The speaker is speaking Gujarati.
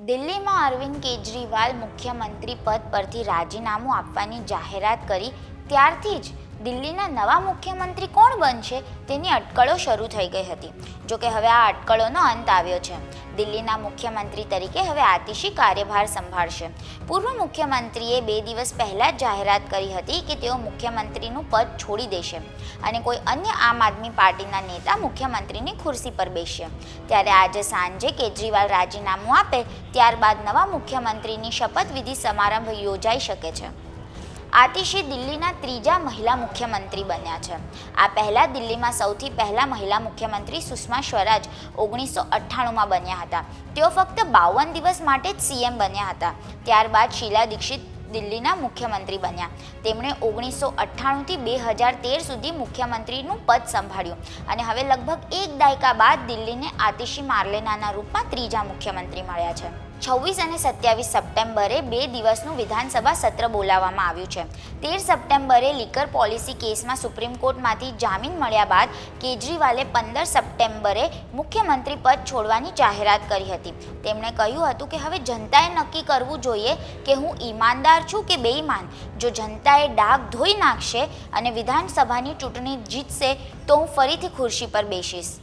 દિલ્હીમાં અરવિંદ કેજરીવાલ મુખ્યમંત્રી પદ પરથી રાજીનામું આપવાની જાહેરાત કરી ત્યારથી જ દિલ્હીના નવા મુખ્યમંત્રી કોણ બનશે તેની અટકળો શરૂ થઈ ગઈ હતી. જોકે હવે આ અટકળોનો અંત આવ્યો છે. દિલ્હીના મુખ્યમંત્રી તરીકે હવે આતિશી કાર્યભાર સંભાળશે. પૂર્વ મુખ્યમંત્રીએ 2 દિવસ પહેલાં જ જાહેરાત કરી હતી કે તેઓ મુખ્યમંત્રીનું પદ છોડી દેશે અને કોઈ અન્ય આમ આદમી પાર્ટીના નેતા મુખ્યમંત્રીની ખુરશી પર બેસશે. ત્યારે આજે સાંજે કેજરીવાલ રાજીનામું આપે ત્યારબાદ નવા મુખ્યમંત્રીની શપથવિધિ સમારંભ યોજાઈ શકે છે. આતિશી દિલ્હીના 3જા મહિલા મુખ્યમંત્રી બન્યા છે. આ પહેલાં દિલ્હીમાં સૌથી પહેલા મહિલા મુખ્યમંત્રી સુષ્મા સ્વરાજ 1998માં બન્યા હતા. તેઓ ફક્ત 52 દિવસ માટે જ સીએમ બન્યા હતા. ત્યારબાદ શીલા દીક્ષિત દિલ્હીના મુખ્યમંત્રી બન્યા. તેમણે 1998થી 2013 સુધી મુખ્યમંત્રીનું પદ સંભાળ્યું અને હવે લગભગ એક દાયકા બાદ દિલ્હીને આતિશી માર્લેનાના રૂપમાં 3જા મુખ્યમંત્રી મળ્યા છે. 26 અને 27 સપ્ટેમ્બરે 2 દિવસનું વિધાનસભા સત્ર બોલાવવામાં આવ્યું છે. 13 સપ્ટેમ્બરે લીકર પોલિસી કેસમાં સુપ્રીમ કોર્ટમાંથી જામીન મળ્યા બાદ કેજરીવાલે 15 સપ્ટેમ્બરે મુખ્યમંત્રી પદ છોડવાની જાહેરાત કરી હતી. તેમણે કહ્યું હતું કે હવે જનતાએ નક્કી કરવું જોઈએ કે હું ઈમાનદાર છું કે બેઈમાન. જો જનતાએ ડાઘ ધોઈ નાખશે અને વિધાનસભાની ચૂંટણી જીતશે તો હું ફરીથી ખુરશી પર બેસીશ.